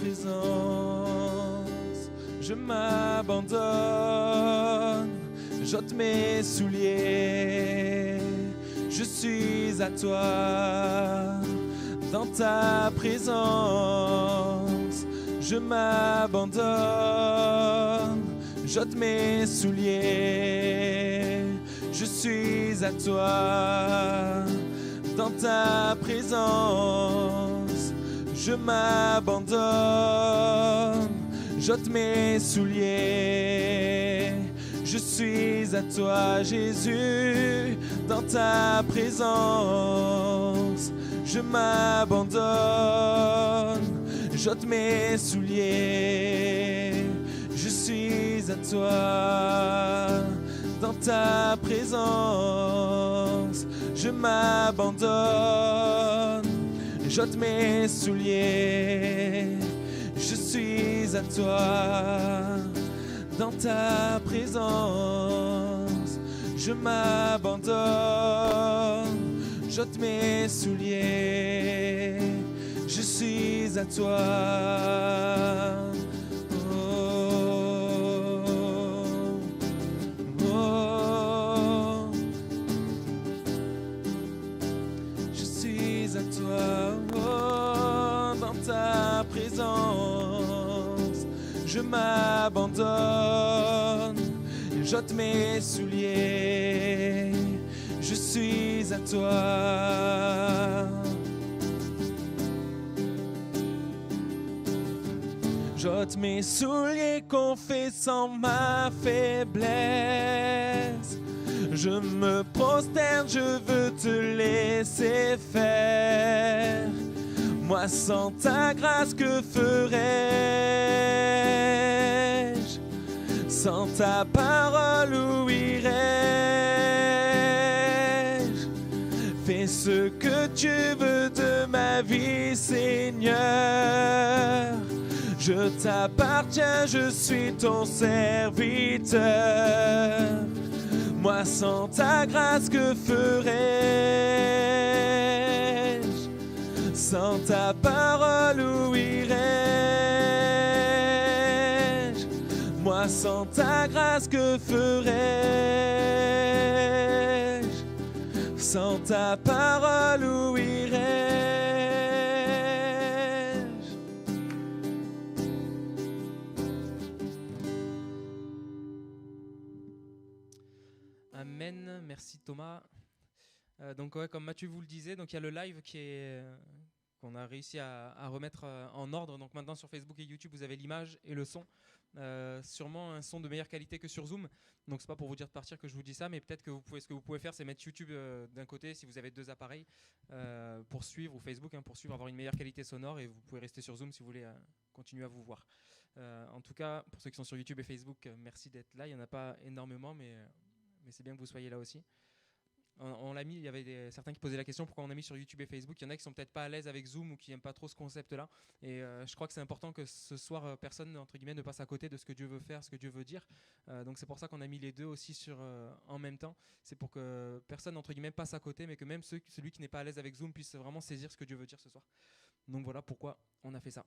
présence, je m'abandonne, j'ôte mes souliers, je suis à toi. Dans ta présence, je m'abandonne, j'ôte mes souliers, je suis à toi. Dans ta présence, je m'abandonne, j'ôte mes souliers, je suis à toi, Jésus. Dans ta présence, je m'abandonne, j'ôte mes souliers, je suis à toi. Dans ta présence, je m'abandonne, j'ôte mes souliers, je suis à toi. Dans ta présence, je m'abandonne, j'ôte mes souliers, je suis à toi. Je suis à toi, dans ta présence, je m'abandonne, j'ôte mes souliers, je suis à toi. J'ôte mes souliers confessant ma faiblesse. Je me prosterne, je veux te laisser faire. Moi sans ta grâce, que ferais-je? Sans ta parole, où irais-je? Fais ce que tu veux de ma vie, Seigneur. Je t'appartiens, je suis ton serviteur. Moi sans ta grâce, que ferais-je? Sans ta parole, où irais-je? Moi sans ta grâce, que ferais-je? Sans ta parole, où irais-je? Amen, merci Thomas. Donc ouais, comme Mathieu vous le disait, donc il y a le live qu'on a réussi à remettre en ordre. Donc maintenant sur Facebook et YouTube, vous avez l'image et le son. Sûrement un son de meilleure qualité que sur Zoom. Donc c'est pas pour vous dire de partir que je vous dis ça, mais peut-être que ce que vous pouvez faire, c'est mettre YouTube d'un côté si vous avez deux appareils pour suivre, ou Facebook pour suivre, avoir une meilleure qualité sonore, et vous pouvez rester sur Zoom si vous voulez continuer à vous voir. En tout cas, pour ceux qui sont sur YouTube et Facebook, merci d'être là. Il n'y en a pas énormément, mais c'est bien que vous soyez là aussi. On l'a mis, il y avait certains qui posaient la question pourquoi on a mis sur YouTube et Facebook. Il y en a qui sont peut-être pas à l'aise avec Zoom ou qui n'aiment pas trop ce concept-là. Et je crois que c'est important que ce soir, personne entre guillemets ne passe à côté de ce que Dieu veut faire, ce que Dieu veut dire. Donc c'est pour ça qu'on a mis les deux aussi en même temps. C'est pour que personne entre guillemets passe à côté, mais que même celui qui n'est pas à l'aise avec Zoom puisse vraiment saisir ce que Dieu veut dire ce soir. Donc voilà pourquoi on a fait ça.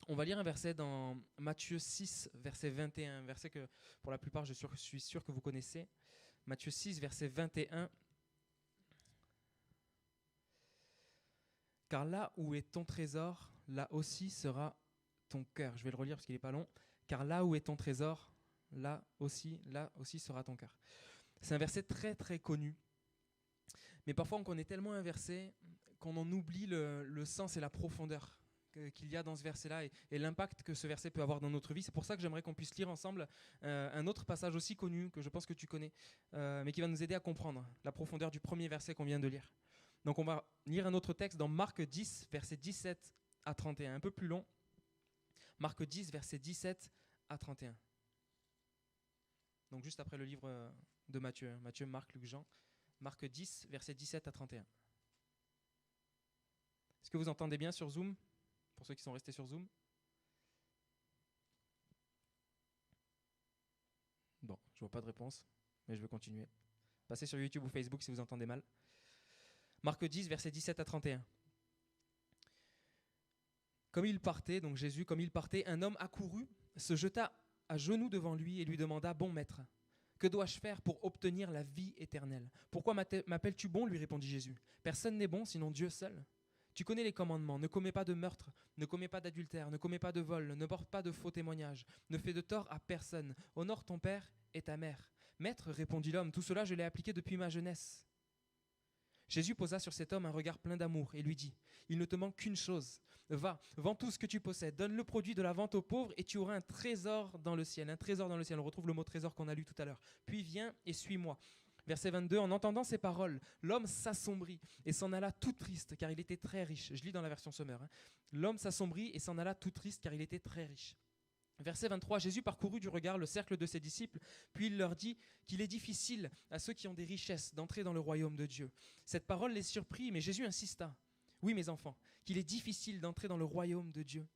On va lire un verset dans Matthieu 6, verset 21, un verset que pour la plupart je suis sûr que vous connaissez. Matthieu 6, verset 21. Car là où est ton trésor, là aussi sera ton cœur. Je vais le relire parce qu'il n'est pas long. Car là où est ton trésor, là aussi sera ton cœur. C'est un verset très très connu. Mais parfois on connaît tellement un verset qu'on en oublie le sens et la profondeur qu'il y a dans ce verset-là et l'impact que ce verset peut avoir dans notre vie. C'est pour ça que j'aimerais qu'on puisse lire ensemble un autre passage aussi connu que je pense que tu connais, mais qui va nous aider à comprendre la profondeur du premier verset qu'on vient de lire. Donc on va lire un autre texte dans Marc 10, versets 17 à 31, un peu plus long. Marc 10, versets 17 à 31. Donc juste après le livre de Matthieu, Matthieu, Marc, Luc, Jean. Marc 10, versets 17 à 31. Est-ce que vous entendez bien sur Zoom? Pour ceux qui sont restés sur Zoom? Bon, je vois pas de réponse, mais je vais continuer. Passez sur YouTube ou Facebook si vous entendez mal. Marc 10, versets 17 à 31. Comme il partait, donc Jésus, comme il partait, un homme accourut, se jeta à genoux devant lui et lui demanda, « Bon maître, que dois-je faire pour obtenir la vie éternelle ? » « Pourquoi m'appelles-tu bon ?» lui répondit Jésus. « Personne n'est bon sinon Dieu seul. Tu connais les commandements, ne commets pas de meurtre, ne commets pas d'adultère, ne commets pas de vol, ne porte pas de faux témoignages, ne fais de tort à personne, honore ton père et ta mère. » « Maître, répondit l'homme, tout cela je l'ai appliqué depuis ma jeunesse. » Jésus posa sur cet homme un regard plein d'amour et lui dit, « Il ne te manque qu'une chose. Va, vends tout ce que tu possèdes, donne le produit de la vente aux pauvres et tu auras un trésor dans le ciel. » Un trésor dans le ciel, on retrouve le mot trésor qu'on a lu tout à l'heure. « Puis viens et suis-moi. » Verset 22, en entendant ces paroles, l'homme s'assombrit et s'en alla tout triste car il était très riche. Je lis dans la version Sommer. L'homme s'assombrit et s'en alla tout triste car il était très riche. Verset 23, Jésus parcourut du regard le cercle de ses disciples, puis il leur dit qu'il est difficile à ceux qui ont des richesses d'entrer dans le royaume de Dieu. Cette parole les surprit, mais Jésus insista. Oui, mes enfants, qu'il est difficile d'entrer dans le royaume de Dieu.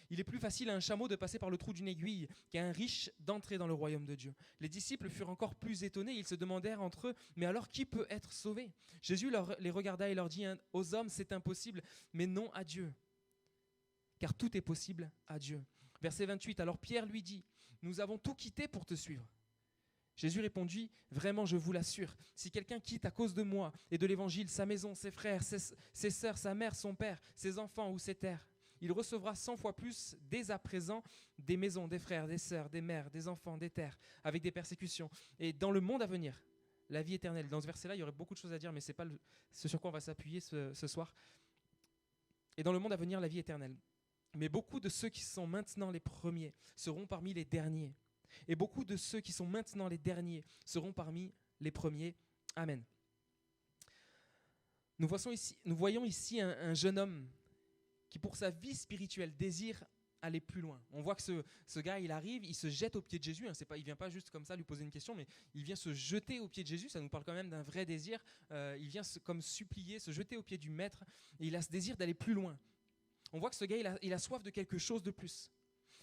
Il est plus facile à un chameau de passer par le trou d'une aiguille qu'à un riche d'entrer dans le royaume de Dieu. Les disciples furent encore plus étonnés, ils se demandèrent entre eux, mais alors qui peut être sauvé ? Jésus les regarda et leur dit, aux hommes c'est impossible, mais non à Dieu, car tout est possible à Dieu. Verset 28, alors Pierre lui dit, nous avons tout quitté pour te suivre. Jésus répondit, vraiment je vous l'assure, si quelqu'un quitte à cause de moi et de l'évangile sa maison, ses frères, ses sœurs, sa mère, son père, ses enfants ou ses terres, il recevra 100 fois plus dès à présent des maisons, des frères, des sœurs, des mères, des enfants, des terres, avec des persécutions. Et dans le monde à venir, la vie éternelle. Dans ce verset-là, il y aurait beaucoup de choses à dire, mais ce n'est pas ce sur quoi on va s'appuyer ce soir. Et dans le monde à venir, la vie éternelle. Mais beaucoup de ceux qui sont maintenant les premiers seront parmi les derniers. Et beaucoup de ceux qui sont maintenant les derniers seront parmi les premiers. Amen. Nous voyons ici un jeune homme qui, pour sa vie spirituelle, désire aller plus loin. On voit que ce gars, il arrive, il se jette aux pieds de Jésus. Il ne vient pas juste comme ça lui poser une question, mais il vient se jeter aux pieds de Jésus. Ça nous parle quand même d'un vrai désir. Il vient comme supplier, se jeter aux pieds du Maître. Et il a ce désir d'aller plus loin. On voit que ce gars, il a soif de quelque chose de plus.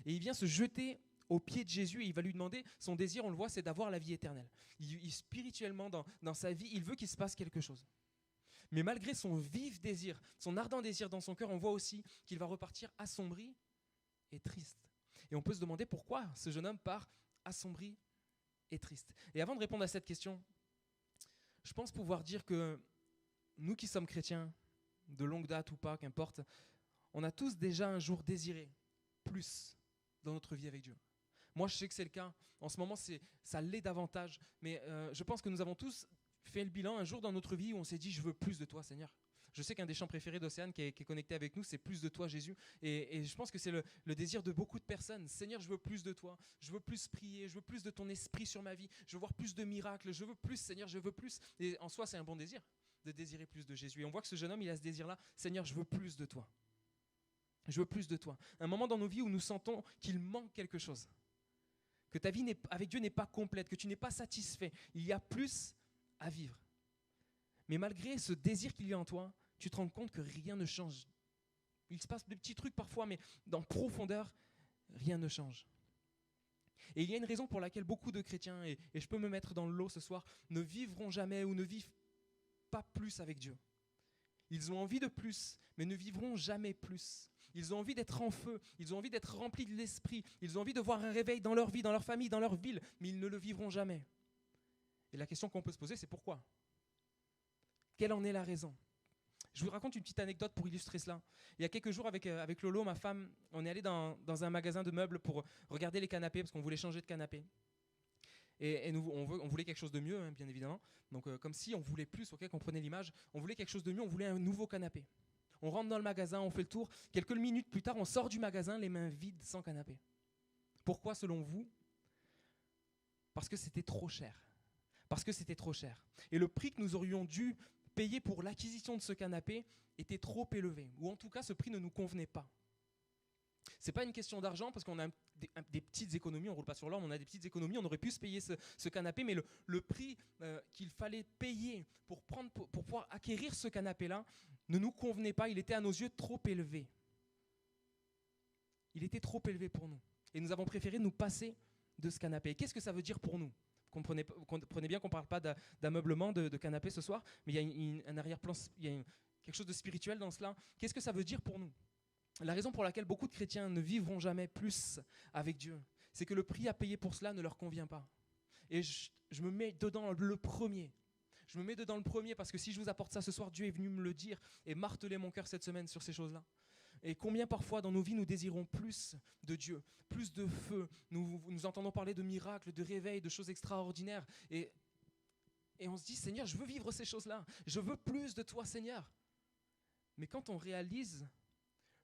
Et il vient se jeter aux pieds de Jésus et il va lui demander, son désir, on le voit, c'est d'avoir la vie éternelle. Spirituellement, dans sa vie, il veut qu'il se passe quelque chose. Mais malgré son vif désir, son ardent désir dans son cœur, on voit aussi qu'il va repartir assombri et triste. Et on peut se demander pourquoi ce jeune homme part assombri et triste. Et avant de répondre à cette question, je pense pouvoir dire que nous qui sommes chrétiens, de longue date ou pas, qu'importe, on a tous déjà un jour désiré plus dans notre vie avec Dieu. Moi, je sais que c'est le cas. En ce moment, ça l'est davantage. Mais je pense que nous avons tous fait le bilan un jour dans notre vie où on s'est dit « Je veux plus de toi, Seigneur ». Je sais qu'un des chants préférés d'Océane qui est connecté avec nous, c'est « Plus de toi, Jésus ». Et je pense que c'est le désir de beaucoup de personnes. « Seigneur, je veux plus de toi. Je veux plus prier. Je veux plus de ton esprit sur ma vie. Je veux voir plus de miracles. Je veux plus, Seigneur, je veux plus. » Et en soi, c'est un bon désir de désirer plus de Jésus. Et on voit que ce jeune homme, il a ce désir-là. « Seigneur, je veux plus de toi. Je veux plus de toi. » Un moment dans nos vies où nous sentons qu'il manque quelque chose. Que ta vie avec Dieu n'est pas complète, que tu n'es pas satisfait. Il y a plus à vivre. Mais malgré ce désir qu'il y a en toi, tu te rends compte que rien ne change. Il se passe des petits trucs parfois, mais dans profondeur, rien ne change. Et il y a une raison pour laquelle beaucoup de chrétiens, et je peux me mettre dans le lot ce soir, ne vivront jamais ou ne vivent pas plus avec Dieu. Ils ont envie de plus, mais ne vivront jamais plus. Ils ont envie d'être en feu, ils ont envie d'être remplis de l'esprit, ils ont envie de voir un réveil dans leur vie, dans leur famille, dans leur ville, mais ils ne le vivront jamais. Et la question qu'on peut se poser, c'est pourquoi ? Quelle en est la raison ? Je vous raconte une petite anecdote pour illustrer cela. Il y a quelques jours, avec Lolo, ma femme, on est allé dans un magasin de meubles pour regarder les canapés, parce qu'on voulait changer de canapé. Et nous, on voulait quelque chose de mieux, hein, bien évidemment. Donc, comme si on voulait plus, okay, comprenez l'image, on voulait quelque chose de mieux, on voulait un nouveau canapé. On rentre dans le magasin, on fait le tour. Quelques minutes plus tard, on sort du magasin, les mains vides, sans canapé. Pourquoi, selon vous ? Parce que c'était trop cher. Parce que c'était trop cher. Et le prix que nous aurions dû payer pour l'acquisition de ce canapé était trop élevé. Ou en tout cas, ce prix ne nous convenait pas. Ce n'est pas une question d'argent, parce qu'on a des petites économies, on ne roule pas sur l'or, mais on a des petites économies, on aurait pu se payer ce canapé, mais le prix qu'il fallait payer pour pouvoir acquérir ce canapé-là ne nous convenait pas, il était à nos yeux trop élevé. Il était trop élevé pour nous. Et nous avons préféré nous passer de ce canapé. Et qu'est-ce que ça veut dire pour nous ? Vous comprenez bien qu'on ne parle pas d'ameublement, de canapé ce soir, mais il y a un arrière-plan, il y a quelque chose de spirituel dans cela. Qu'est-ce que ça veut dire pour nous ? La raison pour laquelle beaucoup de chrétiens ne vivront jamais plus avec Dieu, c'est que le prix à payer pour cela ne leur convient pas. Et je me mets dedans le premier. Je me mets dedans le premier parce que si je vous apporte ça ce soir, Dieu est venu me le dire et marteler mon cœur cette semaine sur ces choses-là. Et combien parfois dans nos vies nous désirons plus de Dieu, plus de feu. Nous entendons parler de miracles, de réveils, de choses extraordinaires. Et on se dit, Seigneur, je veux vivre ces choses-là. Je veux plus de toi, Seigneur. Mais quand on réalise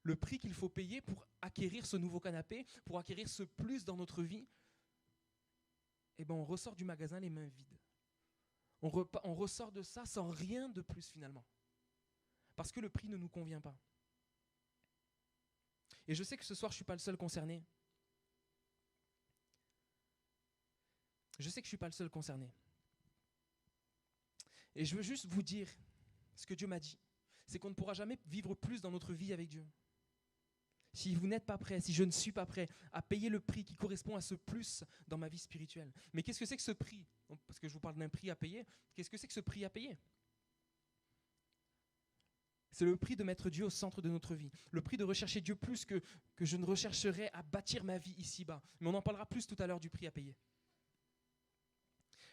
le prix qu'il faut payer pour acquérir ce nouveau canapé, pour acquérir ce plus dans notre vie, eh ben on ressort du magasin les mains vides. On ressort de ça sans rien de plus finalement. Parce que le prix ne nous convient pas. Et je sais que ce soir, je ne suis pas le seul concerné. Je sais que je ne suis pas le seul concerné. Et je veux juste vous dire ce que Dieu m'a dit. C'est qu'on ne pourra jamais vivre plus dans notre vie avec Dieu. Si vous n'êtes pas prêt, si je ne suis pas prêt à payer le prix qui correspond à ce plus dans ma vie spirituelle. Mais qu'est-ce que c'est que ce prix ? Parce que je vous parle d'un prix à payer. Qu'est-ce que c'est que ce prix à payer ? C'est le prix de mettre Dieu au centre de notre vie. Le prix de rechercher Dieu plus que je ne rechercherai à bâtir ma vie ici-bas. Mais on en parlera plus tout à l'heure du prix à payer.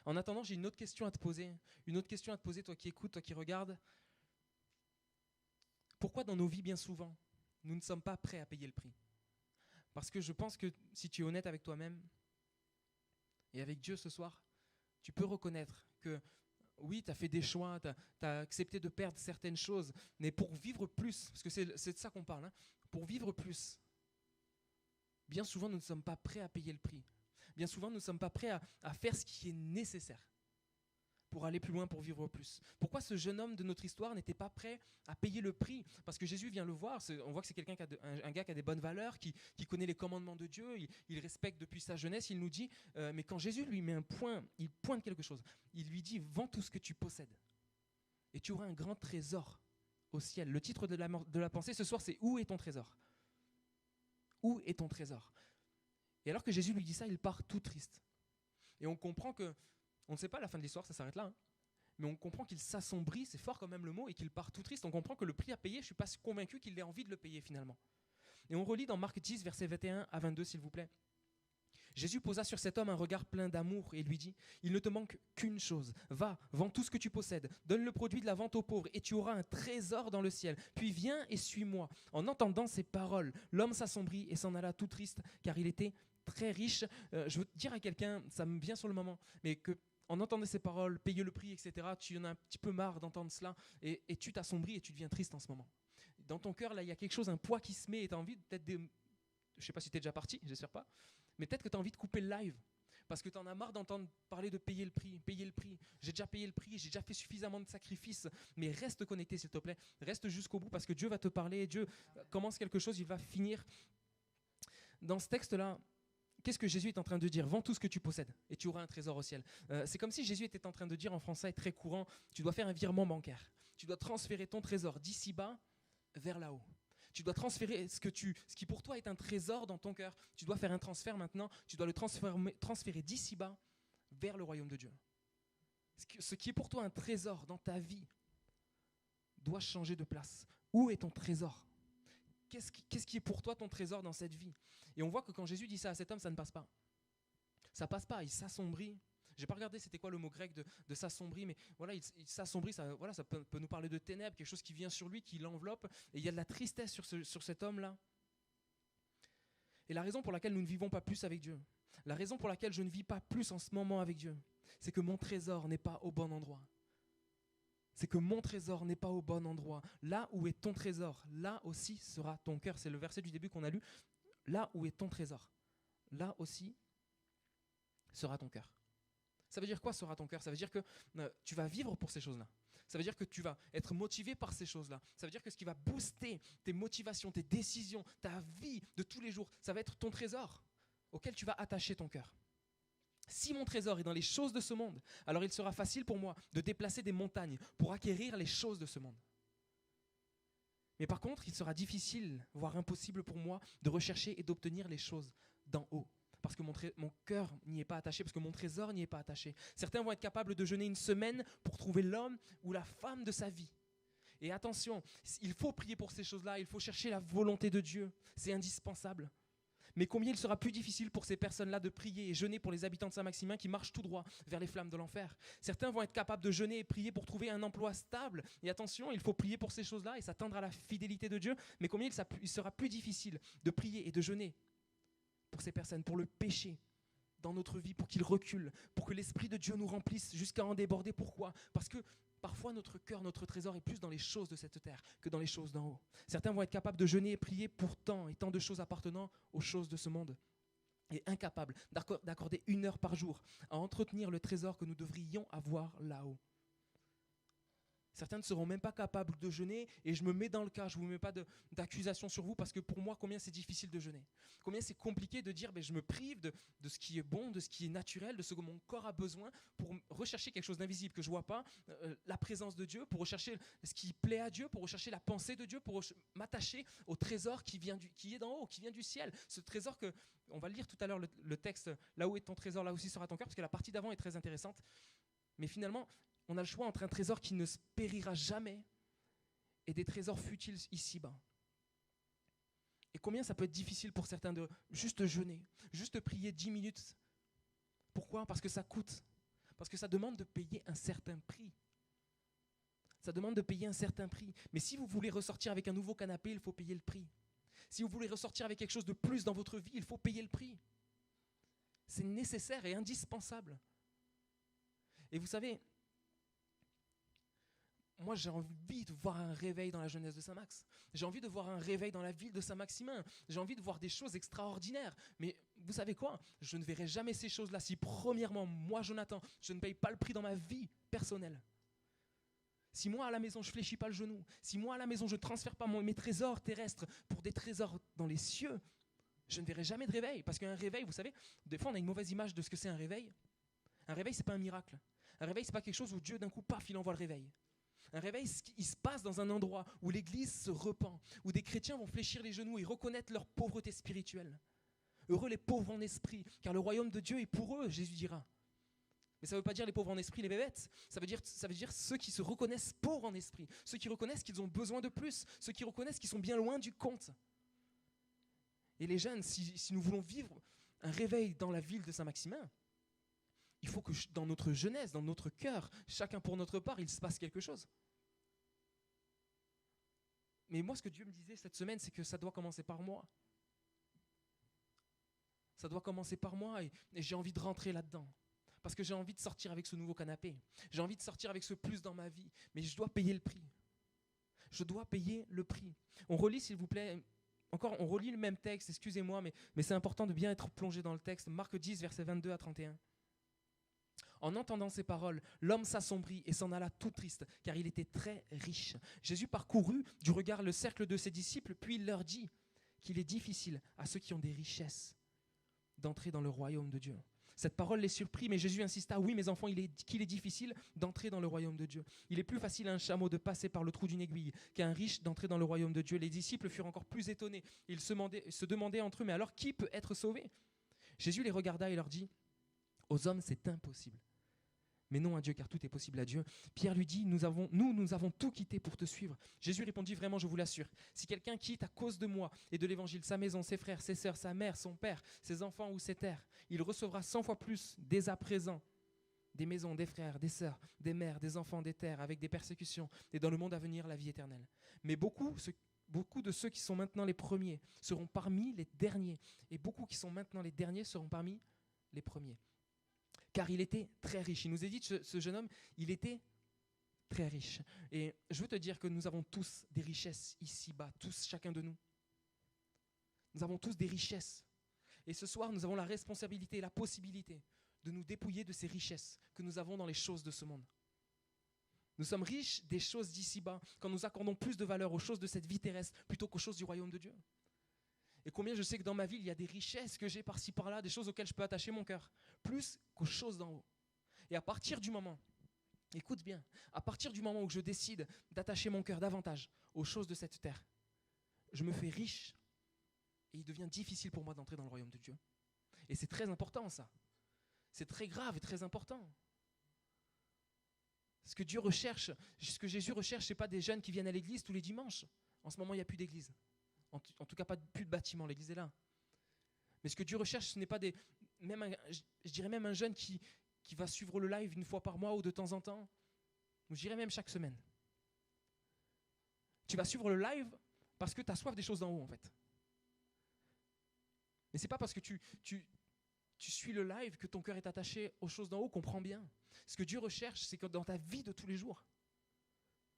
En attendant, j'ai une autre question à te poser. Une autre question à te poser, toi qui écoutes, toi qui regardes. Pourquoi dans nos vies, bien souvent, nous ne sommes pas prêts à payer le prix ? Parce que je pense que si tu es honnête avec toi-même et avec Dieu ce soir, tu peux reconnaître que oui, tu as fait des choix, tu as accepté de perdre certaines choses, mais pour vivre plus, parce que c'est de ça qu'on parle, hein, pour vivre plus, bien souvent nous ne sommes pas prêts à payer le prix. Bien souvent nous ne sommes pas prêts à faire ce qui est nécessaire pour aller plus loin, pour vivre plus. Pourquoi ce jeune homme de notre histoire n'était pas prêt à payer le prix ? Parce que Jésus vient le voir, on voit que c'est quelqu'un un gars qui a des bonnes valeurs, qui connaît les commandements de Dieu, il respecte depuis sa jeunesse, il nous dit, mais quand Jésus lui met un point, il pointe quelque chose, il lui dit, vends tout ce que tu possèdes et tu auras un grand trésor au ciel. Le titre de la pensée ce soir, c'est « Où est ton trésor ?» Où est ton trésor ? Et alors que Jésus lui dit ça, il part tout triste. Et on comprend que on ne sait pas la fin de l'histoire, ça s'arrête là. Hein. Mais on comprend qu'il s'assombrit, c'est fort quand même le mot, et qu'il part tout triste. On comprend que le prix à payer, je ne suis pas convaincu qu'il ait envie de le payer finalement. Et on relit dans Marc 10, versets 21 à 22, s'il vous plaît. Jésus posa sur cet homme un regard plein d'amour et lui dit « Il ne te manque qu'une chose. Va, vends tout ce que tu possèdes, donne le produit de la vente aux pauvres et tu auras un trésor dans le ciel. Puis viens et suis-moi. » En entendant ces paroles, l'homme s'assombrit et s'en alla tout triste car il était très riche. Je veux te dire à quelqu'un, ça me vient sur le moment, mais que en entendant ces paroles, payer le prix, etc., tu en as un petit peu marre d'entendre cela et tu t'assombris et tu deviens triste en ce moment. Dans ton cœur, là, il y a quelque chose, un poids qui se met et tu as envie peut-être je ne sais pas si tu es déjà parti, j'espère pas, mais peut-être que tu as envie de couper le live parce que tu en as marre d'entendre parler de payer le prix. J'ai déjà payé le prix, j'ai déjà fait suffisamment de sacrifices, mais reste connecté s'il te plaît, reste jusqu'au bout parce que Dieu va te parler, Dieu commence quelque chose, il va finir. Dans ce texte-là, qu'est-ce que Jésus est en train de dire ? Vends tout ce que tu possèdes et tu auras un trésor au ciel. C'est comme si Jésus était en train de dire en français très courant, tu dois faire un virement bancaire. Tu dois transférer ton trésor d'ici bas vers là-haut. Tu dois transférer ce qui pour toi est un trésor dans ton cœur. Tu dois faire un transfert maintenant. Tu dois le transférer d'ici bas vers le royaume de Dieu. Ce qui est pour toi un trésor dans ta vie doit changer de place. Où est ton trésor ? Qu'est-ce qui est pour toi ton trésor dans cette vie ? Et on voit que quand Jésus dit ça à cet homme, ça ne passe pas. Ça passe pas, il s'assombrit. Je n'ai pas regardé c'était quoi le mot grec de s'assombrir, mais voilà, il s'assombrit, ça peut nous parler de ténèbres, quelque chose qui vient sur lui, qui l'enveloppe, et il y a de la tristesse sur cet homme-là. Et la raison pour laquelle nous ne vivons pas plus avec Dieu, la raison pour laquelle je ne vis pas plus en ce moment avec Dieu, c'est que mon trésor n'est pas au bon endroit. C'est que mon trésor n'est pas au bon endroit. Là où est ton trésor, là aussi sera ton cœur. C'est le verset du début qu'on a lu. Là où est ton trésor, là aussi sera ton cœur. Ça veut dire quoi sera ton cœur ? Ça veut dire que tu vas vivre pour ces choses-là. Ça veut dire que tu vas être motivé par ces choses-là. Ça veut dire que ce qui va booster tes motivations, tes décisions, ta vie de tous les jours, ça va être ton trésor auquel tu vas attacher ton cœur. Si mon trésor est dans les choses de ce monde, alors il sera facile pour moi de déplacer des montagnes pour acquérir les choses de ce monde. Mais par contre, il sera difficile, voire impossible pour moi de rechercher et d'obtenir les choses d'en haut. Parce que mon cœur n'y est pas attaché, parce que mon trésor n'y est pas attaché. Certains vont être capables de jeûner une semaine pour trouver l'homme ou la femme de sa vie. Et attention, il faut prier pour ces choses-là, il faut chercher la volonté de Dieu, c'est indispensable. Mais combien il sera plus difficile pour ces personnes-là de prier et jeûner pour les habitants de Saint-Maximin qui marchent tout droit vers les flammes de l'enfer. Certains vont être capables de jeûner et prier pour trouver un emploi stable. Et attention, il faut prier pour ces choses-là et s'attendre à la fidélité de Dieu. Mais combien il sera plus difficile de prier et de jeûner pour ces personnes, pour le péché dans notre vie, pour qu'il recule, pour que l'Esprit de Dieu nous remplisse jusqu'à en déborder. Pourquoi ? Parce que parfois notre cœur, notre trésor est plus dans les choses de cette terre que dans les choses d'en haut. Certains vont être capables de jeûner et prier pour tant et tant de choses appartenant aux choses de ce monde, et incapables d'accorder 1 heure par jour à entretenir le trésor que nous devrions avoir là-haut. Certains ne seront même pas capables de jeûner, et je me mets dans le cas, je ne vous mets pas d'accusation sur vous, parce que pour moi, combien c'est difficile de jeûner. Combien c'est compliqué de dire, je me prive de ce qui est bon, de ce qui est naturel, de ce que mon corps a besoin, pour rechercher quelque chose d'invisible que je ne vois pas, la présence de Dieu, pour rechercher ce qui plaît à Dieu, pour rechercher la pensée de Dieu, pour m'attacher au trésor qui est d'en haut, qui vient du ciel. Ce trésor que, on va le lire tout à l'heure, le texte, là où est ton trésor, là aussi sera ton cœur, parce que la partie d'avant est très intéressante. Mais finalement, on a le choix entre un trésor qui ne se périra jamais et des trésors futiles ici-bas. Et combien ça peut être difficile pour certains de juste jeûner, juste prier 10 minutes. Pourquoi ? Parce que ça coûte. Parce que ça demande de payer un certain prix. Ça demande de payer un certain prix. Mais si vous voulez ressortir avec un nouveau canapé, il faut payer le prix. Si vous voulez ressortir avec quelque chose de plus dans votre vie, il faut payer le prix. C'est nécessaire et indispensable. Et vous savez, moi, j'ai envie de voir un réveil dans la jeunesse de Saint-Max. J'ai envie de voir un réveil dans la ville de Saint-Maximin. J'ai envie de voir des choses extraordinaires. Mais vous savez quoi ? Je ne verrai jamais ces choses-là si, premièrement, moi, Jonathan, je ne paye pas le prix dans ma vie personnelle. Si moi, à la maison, je ne fléchis pas le genou, si moi, à la maison, je ne transfère pas mes trésors terrestres pour des trésors dans les cieux, je ne verrai jamais de réveil. Parce qu'un réveil, vous savez, des fois, on a une mauvaise image de ce que c'est un réveil. Un réveil, ce n'est pas un miracle. Un réveil, ce n'est pas quelque chose où Dieu, d'un coup, paf, il envoie le réveil. Un réveil, il se passe dans un endroit où l'Église se repent, où des chrétiens vont fléchir les genoux et reconnaître leur pauvreté spirituelle. Heureux les pauvres en esprit, car le royaume de Dieu est pour eux, Jésus dira. Mais ça ne veut pas dire les pauvres en esprit, les bébêtes. Ça veut dire ceux qui se reconnaissent pauvres en esprit, ceux qui reconnaissent qu'ils ont besoin de plus, ceux qui reconnaissent qu'ils sont bien loin du compte. Et les jeunes, si nous voulons vivre un réveil dans la ville de Saint-Maximin, il faut que dans notre jeunesse, dans notre cœur, chacun pour notre part, il se passe quelque chose. Mais moi, ce que Dieu me disait cette semaine, c'est que ça doit commencer par moi. Ça doit commencer par moi et j'ai envie de rentrer là-dedans. Parce que j'ai envie de sortir avec ce nouveau canapé. J'ai envie de sortir avec ce plus dans ma vie. Mais je dois payer le prix. Je dois payer le prix. On relit, s'il vous plaît, on relit le même texte, excusez-moi, mais c'est important de bien être plongé dans le texte. Marc 10, versets 22 à 31. En entendant ces paroles, l'homme s'assombrit et s'en alla tout triste, car il était très riche. Jésus parcourut du regard le cercle de ses disciples, puis il leur dit qu'il est difficile à ceux qui ont des richesses d'entrer dans le royaume de Dieu. Cette parole les surprit, mais Jésus insista, oui, mes enfants, qu'il est difficile d'entrer dans le royaume de Dieu. Il est plus facile à un chameau de passer par le trou d'une aiguille qu'à un riche d'entrer dans le royaume de Dieu. Les disciples furent encore plus étonnés. Ils se demandaient entre eux, mais alors qui peut être sauvé ? Jésus les regarda et leur dit, aux hommes, c'est impossible. Mais non à Dieu, car tout est possible à Dieu. Pierre lui dit, nous avons tout quitté pour te suivre. Jésus répondit, vraiment, je vous l'assure, si quelqu'un quitte à cause de moi et de l'évangile sa maison, ses frères, ses sœurs, sa mère, son père, ses enfants ou ses terres, il recevra 100 fois plus dès à présent des maisons, des frères, des sœurs, des mères, des enfants, des terres, avec des persécutions, et dans le monde à venir, la vie éternelle. Mais beaucoup de ceux qui sont maintenant les premiers seront parmi les derniers, et beaucoup qui sont maintenant les derniers seront parmi les premiers. Car il était très riche. Il nous a dit, ce jeune homme, il était très riche. Et je veux te dire que nous avons tous des richesses ici-bas, tous, chacun de nous. Nous avons tous des richesses. Et ce soir, nous avons la responsabilité et la possibilité de nous dépouiller de ces richesses que nous avons dans les choses de ce monde. Nous sommes riches des choses d'ici-bas quand nous accordons plus de valeur aux choses de cette vie terrestre plutôt qu'aux choses du royaume de Dieu. Et combien je sais que dans ma vie, il y a des richesses que j'ai par-ci, par-là, des choses auxquelles je peux attacher mon cœur, plus qu'aux choses d'en haut. Et à partir du moment, écoute bien, à partir du moment où je décide d'attacher mon cœur davantage aux choses de cette terre, je me fais riche et il devient difficile pour moi d'entrer dans le royaume de Dieu. Et c'est très important ça. C'est très grave et très important. Ce que Dieu recherche, ce que Jésus recherche, ce n'est pas des jeunes qui viennent à l'église tous les dimanches. En ce moment, il n'y a plus d'église. En tout cas, plus de bâtiment, l'église est là. Mais ce que Dieu recherche, ce n'est pas je dirais même un jeune qui va suivre le live une fois par mois ou de temps en temps, ou je dirais même chaque semaine. Tu vas suivre le live parce que tu as soif des choses d'en haut, en fait. Mais ce n'est pas parce que tu suis le live que ton cœur est attaché aux choses d'en haut, comprends bien. Ce que Dieu recherche, c'est que dans ta vie de tous les jours,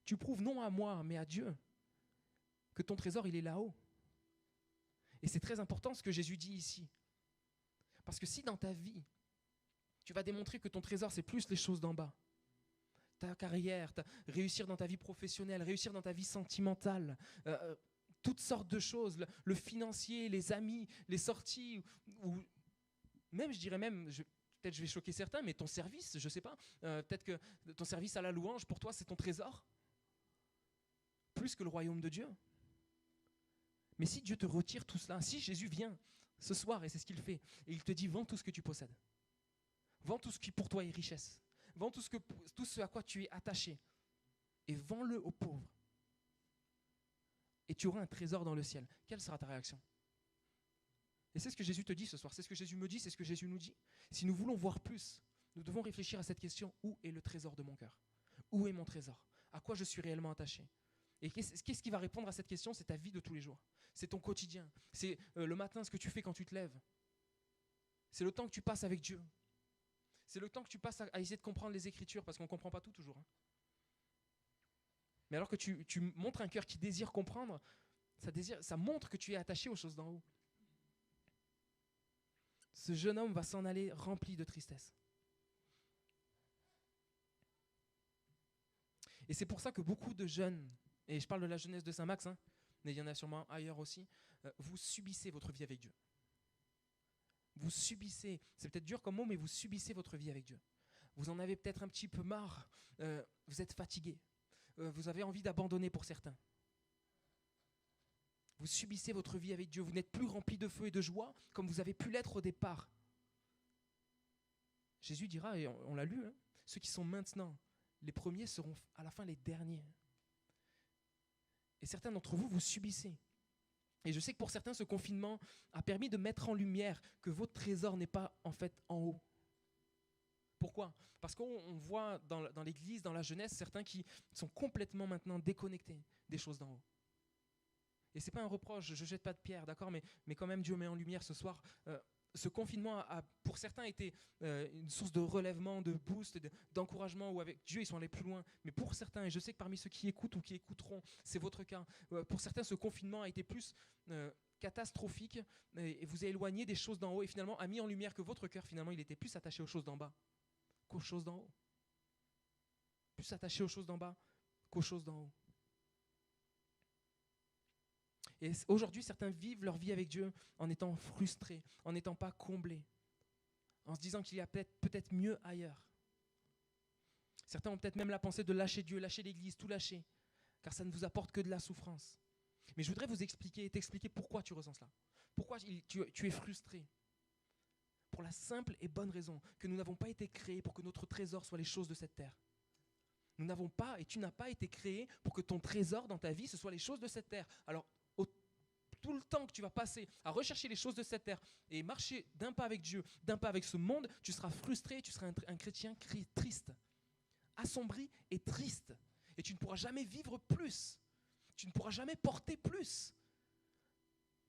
tu prouves non à moi, mais à Dieu, que ton trésor, il est là-haut. Et c'est très important ce que Jésus dit ici. Parce que si dans ta vie, tu vas démontrer que ton trésor, c'est plus les choses d'en bas, ta carrière, réussir dans ta vie professionnelle, réussir dans ta vie sentimentale, toutes sortes de choses, le financier, les amis, les sorties, ou même, je dirais même, peut-être je vais choquer certains, mais ton service, je ne sais pas, peut-être que ton service à la louange, pour toi, c'est ton trésor, plus que le royaume de Dieu. Mais si Dieu te retire tout cela, si Jésus vient ce soir, et c'est ce qu'il fait, et il te dit, vends tout ce que tu possèdes, vends tout ce qui pour toi est richesse, vends tout ce à quoi tu es attaché, et vends-le aux pauvres, et tu auras un trésor dans le ciel. Quelle sera ta réaction ? Et c'est ce que Jésus te dit ce soir, c'est ce que Jésus me dit, c'est ce que Jésus nous dit. Si nous voulons voir plus, nous devons réfléchir à cette question, où est le trésor de mon cœur ? Où est mon trésor ? À quoi je suis réellement attaché ? Et qu'est-ce qui va répondre à cette question ? C'est ta vie de tous les jours. C'est ton quotidien. C'est le matin, ce que tu fais quand tu te lèves. C'est le temps que tu passes avec Dieu. C'est le temps que tu passes à essayer de comprendre les Écritures, parce qu'on ne comprend pas tout toujours. Hein. Mais alors que tu montres un cœur qui désire comprendre, ça montre que tu es attaché aux choses d'en haut. Ce jeune homme va s'en aller rempli de tristesse. Et c'est pour ça que beaucoup de jeunes, et je parle de la jeunesse de Saint-Max, hein, mais il y en a sûrement ailleurs aussi, vous subissez votre vie avec Dieu. Vous subissez, c'est peut-être dur comme mot, mais vous subissez votre vie avec Dieu. Vous en avez peut-être un petit peu marre, vous êtes fatigué, vous avez envie d'abandonner pour certains. Vous subissez votre vie avec Dieu, vous n'êtes plus rempli de feu et de joie comme vous avez pu l'être au départ. Jésus dira, et on l'a lu, hein, ceux qui sont maintenant les premiers seront à la fin les derniers. Et certains d'entre vous, vous subissez. Et je sais que pour certains, ce confinement a permis de mettre en lumière que votre trésor n'est pas en fait en haut. Pourquoi ? Parce qu'on voit dans l'église, dans la jeunesse, certains qui sont complètement maintenant déconnectés des choses d'en haut. Et ce n'est pas un reproche, je ne jette pas de pierre, d'accord, mais quand même Dieu met en lumière ce soir. Ce confinement a pour certains été une source de relèvement, de boost, d'encouragement, où avec Dieu ils sont allés plus loin. Mais pour certains, et je sais que parmi ceux qui écoutent ou qui écouteront, c'est votre cas, pour certains ce confinement a été plus catastrophique et vous a éloigné des choses d'en haut et finalement a mis en lumière que votre cœur finalement il était plus attaché aux choses d'en bas qu'aux choses d'en haut. Plus attaché aux choses d'en bas qu'aux choses d'en haut. Et aujourd'hui, certains vivent leur vie avec Dieu en étant frustrés, en n'étant pas comblés, en se disant qu'il y a peut-être mieux ailleurs. Certains ont peut-être même la pensée de lâcher Dieu, lâcher l'Église, tout lâcher, car ça ne vous apporte que de la souffrance. Mais je voudrais vous t'expliquer pourquoi tu ressens cela. Pourquoi tu es frustré. Pour la simple et bonne raison que nous n'avons pas été créés pour que notre trésor soit les choses de cette terre. Nous n'avons pas, et tu n'as pas été créé pour que ton trésor dans ta vie, ce soit les choses de cette terre. Alors, tout le temps que tu vas passer à rechercher les choses de cette terre et marcher d'un pas avec Dieu, d'un pas avec ce monde, tu seras frustré, tu seras un chrétien triste, assombri et triste. Et tu ne pourras jamais vivre plus. Tu ne pourras jamais porter plus.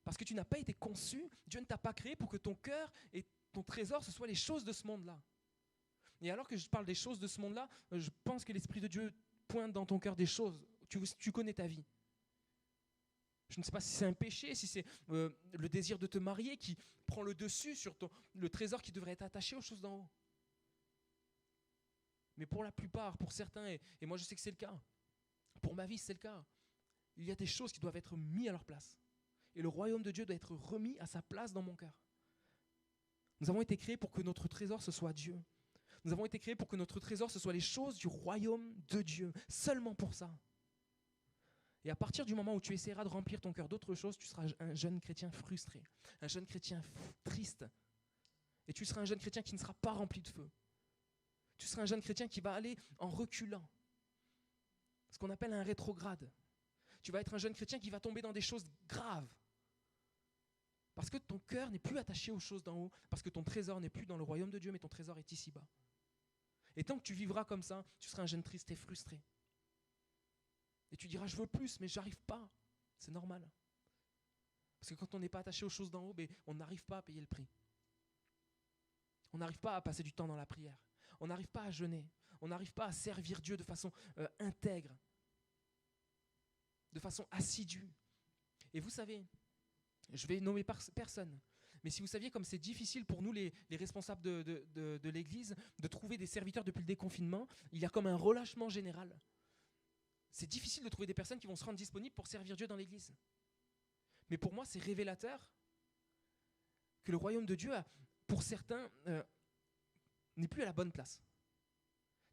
Parce que tu n'as pas été conçu, Dieu ne t'a pas créé pour que ton cœur et ton trésor, ce soient les choses de ce monde-là. Et alors que je parle des choses de ce monde-là, je pense que l'Esprit de Dieu pointe dans ton cœur des choses. Tu connais ta vie. Je ne sais pas si c'est un péché, si c'est le désir de te marier qui prend le dessus sur le trésor qui devrait être attaché aux choses d'en haut. Mais pour la plupart, pour certains, et moi je sais que c'est le cas, pour ma vie c'est le cas, il y a des choses qui doivent être mises à leur place. Et le royaume de Dieu doit être remis à sa place dans mon cœur. Nous avons été créés pour que notre trésor ce soit Dieu. Nous avons été créés pour que notre trésor ce soit les choses du royaume de Dieu. Seulement pour ça. Et à partir du moment où tu essaieras de remplir ton cœur d'autre chose, tu seras un jeune chrétien frustré, un jeune chrétien triste. Et tu seras un jeune chrétien qui ne sera pas rempli de feu. Tu seras un jeune chrétien qui va aller en reculant. Ce qu'on appelle un rétrograde. Tu vas être un jeune chrétien qui va tomber dans des choses graves. Parce que ton cœur n'est plus attaché aux choses d'en haut, parce que ton trésor n'est plus dans le royaume de Dieu, mais ton trésor est ici-bas. Et tant que tu vivras comme ça, tu seras un jeune triste et frustré. Et tu diras, je veux plus, mais j'arrive pas. C'est normal. Parce que quand on n'est pas attaché aux choses d'en haut, on n'arrive pas à payer le prix. On n'arrive pas à passer du temps dans la prière. On n'arrive pas à jeûner. On n'arrive pas à servir Dieu de façon intègre, de façon assidue. Et vous savez, je vais nommer personne, mais si vous saviez comme c'est difficile pour nous, les responsables de l'Église, de trouver des serviteurs depuis le déconfinement, il y a comme un relâchement général. C'est difficile de trouver des personnes qui vont se rendre disponibles pour servir Dieu dans l'Église. Mais pour moi, c'est révélateur que le royaume de Dieu, pour certains, n'est plus à la bonne place.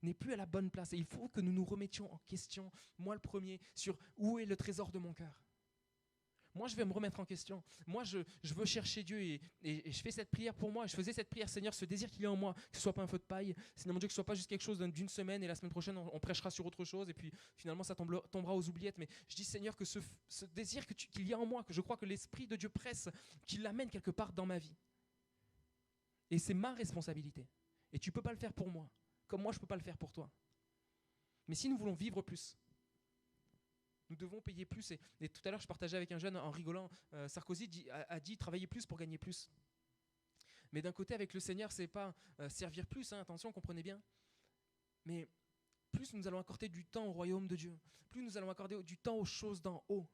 N'est plus à la bonne place. Et il faut que nous nous remettions en question, moi le premier, sur où est le trésor de mon cœur. Moi, je vais me remettre en question. Moi, je veux chercher Dieu et je fais cette prière pour moi. Je faisais cette prière, Seigneur, ce désir qu'il y a en moi, que ce ne soit pas un feu de paille. Seigneur mon Dieu, que ce ne soit pas juste quelque chose d'une semaine et la semaine prochaine, on prêchera sur autre chose et puis finalement, ça tombera aux oubliettes. Mais je dis, Seigneur, que ce désir qu'il y a en moi, que je crois que l'Esprit de Dieu presse, qu'il l'amène quelque part dans ma vie. Et c'est ma responsabilité. Et tu ne peux pas le faire pour moi, comme moi, je ne peux pas le faire pour toi. Mais si nous voulons vivre plus, nous devons payer plus. Et tout à l'heure, je partageais avec un jeune en rigolant. Sarkozy a dit travailler plus pour gagner plus. Mais d'un côté, avec le Seigneur, ce n'est pas servir plus, hein, attention, comprenez bien. Mais plus nous allons accorder du temps au royaume de Dieu, plus nous allons accorder du temps aux choses d'en haut,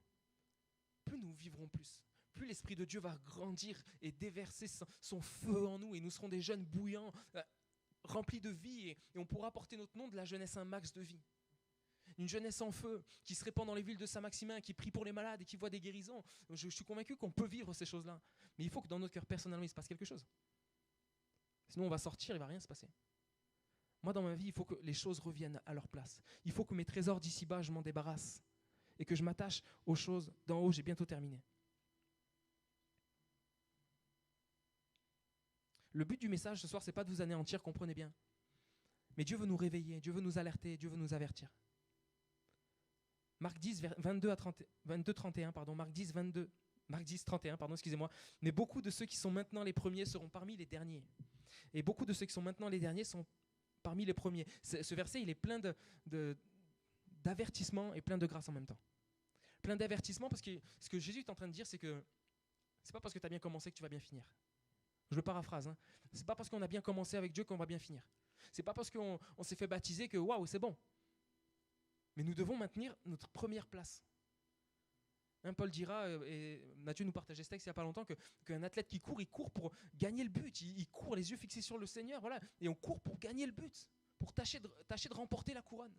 plus nous vivrons plus. Plus l'Esprit de Dieu va grandir et déverser son feu en nous. Et nous serons des jeunes bouillants, remplis de vie. Et on pourra porter notre nom de la jeunesse un max de vie. Une jeunesse en feu qui se répand dans les villes de Saint-Maximin, qui prie pour les malades et qui voit des guérisons. Je suis convaincu qu'on peut vivre ces choses-là. Mais il faut que dans notre cœur, personnellement, il se passe quelque chose. Sinon, on va sortir, il ne va rien se passer. Moi, dans ma vie, il faut que les choses reviennent à leur place. Il faut que mes trésors d'ici-bas, je m'en débarrasse. Et que je m'attache aux choses d'en haut. J'ai bientôt terminé. Le but du message ce soir, ce n'est pas de vous anéantir, comprenez bien. Mais Dieu veut nous réveiller, Dieu veut nous alerter, Dieu veut nous avertir. Marc 10, 31, Marc 10, 31, excusez-moi. Mais beaucoup de ceux qui sont maintenant les premiers seront parmi les derniers. Et beaucoup de ceux qui sont maintenant les derniers sont parmi les premiers. Ce verset, il est plein d'avertissements et plein de grâce en même temps. Plein d'avertissements parce que ce que Jésus est en train de dire, c'est que c'est pas parce que tu as bien commencé que tu vas bien finir. Je le paraphrase. Hein. C'est pas parce qu'on a bien commencé avec Dieu qu'on va bien finir. C'est pas parce qu'on s'est fait baptiser que waouh, c'est bon. Mais nous devons maintenir notre première place. Hein, Paul dira, et Mathieu nous partageait ce texte il n'y a pas longtemps, qu'un athlète qui court, il court pour gagner le but. Il court les yeux fixés sur le Seigneur, voilà. Et on court pour gagner le but, pour tâcher de remporter la couronne.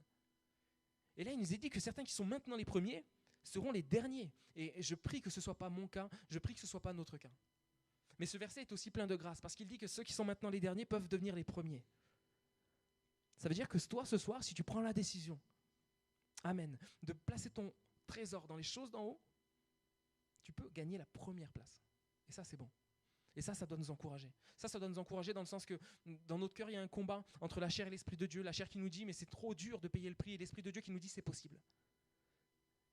Et là, il nous est dit que certains qui sont maintenant les premiers seront les derniers. Et je prie que ce ne soit pas mon cas, je prie que ce ne soit pas notre cas. Mais ce verset est aussi plein de grâce, parce qu'il dit que ceux qui sont maintenant les derniers peuvent devenir les premiers. Ça veut dire que toi, ce soir, si tu prends la décision, amen, de placer ton trésor dans les choses d'en haut, tu peux gagner la première place. Et ça, c'est bon. Et ça doit nous encourager. Ça doit nous encourager dans le sens que dans notre cœur, il y a un combat entre la chair et l'Esprit de Dieu. La chair qui nous dit, mais c'est trop dur de payer le prix, et l'Esprit de Dieu qui nous dit, c'est possible.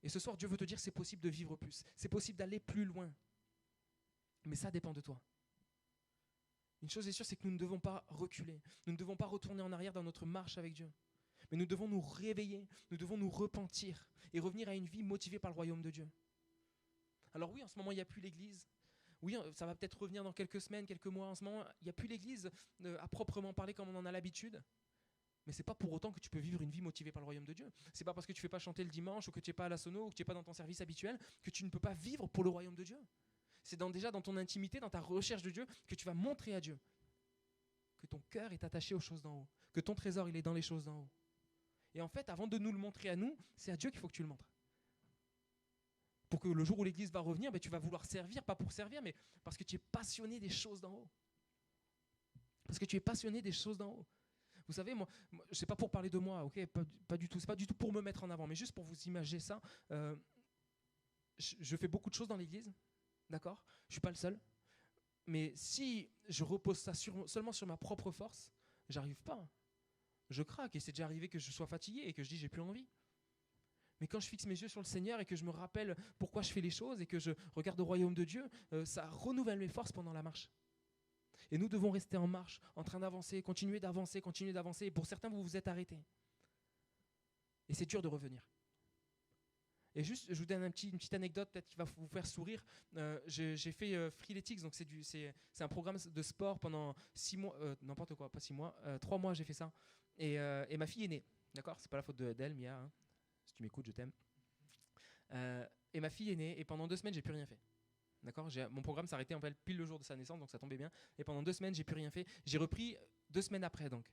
Et ce soir, Dieu veut te dire, c'est possible de vivre plus. C'est possible d'aller plus loin. Mais ça dépend de toi. Une chose est sûre, c'est que nous ne devons pas reculer. Nous ne devons pas retourner en arrière dans notre marche avec Dieu. Mais nous devons nous réveiller, nous devons nous repentir et revenir à une vie motivée par le royaume de Dieu. Alors oui, en ce moment, il n'y a plus l'église. Oui, ça va peut-être revenir dans quelques semaines, quelques mois. En ce moment, il n'y a plus l'église à proprement parler comme on en a l'habitude. Mais ce n'est pas pour autant que tu peux vivre une vie motivée par le royaume de Dieu. Ce n'est pas parce que tu ne fais pas chanter le dimanche ou que tu n'es pas à la sono ou que tu n'es pas dans ton service habituel que tu ne peux pas vivre pour le royaume de Dieu. C'est déjà dans ton intimité, dans ta recherche de Dieu, que tu vas montrer à Dieu que ton cœur est attaché aux choses d'en haut, que ton trésor il est dans les choses d'en haut. Et en fait, avant de nous le montrer à nous, c'est à Dieu qu'il faut que tu le montres. Pour que le jour où l'église va revenir, tu vas vouloir servir, pas pour servir, mais parce que tu es passionné des choses d'en haut. Parce que tu es passionné des choses d'en haut. Vous savez, moi c'est pas pour parler de moi, ok, pas du tout. C'est pas du tout pour me mettre en avant, mais juste pour vous imaginer ça. Je fais beaucoup de choses dans l'église. D'accord ? Je ne suis pas le seul. Mais si je repose ça seulement sur ma propre force, j'arrive pas. je craque et c'est déjà arrivé que je sois fatigué et que je dis j'ai plus envie. Mais quand je fixe mes yeux sur le Seigneur et que je me rappelle pourquoi je fais les choses et que je regarde au royaume de Dieu, ça renouvelle mes forces pendant la marche. Et nous devons rester en marche, en train d'avancer, continuer d'avancer. Et pour certains, vous vous êtes arrêtés. Et c'est dur de revenir. Et juste, je vous donne une petite anecdote peut-être qui va vous faire sourire. J'ai fait Freeletics, donc c'est un programme de sport pendant 6 mois, n'importe quoi, pas 6 mois, 3 mois j'ai fait ça. Et ma fille est née, d'accord ? C'est pas la faute d'elle, Mia, hein. Si tu m'écoutes, je t'aime. Et ma fille est née, et pendant 2 semaines, j'ai plus rien fait. D'accord ? Mon programme s'arrêtait en fait pile le jour de sa naissance, donc ça tombait bien. Et pendant 2 semaines, j'ai plus rien fait. J'ai repris 2 semaines après, donc.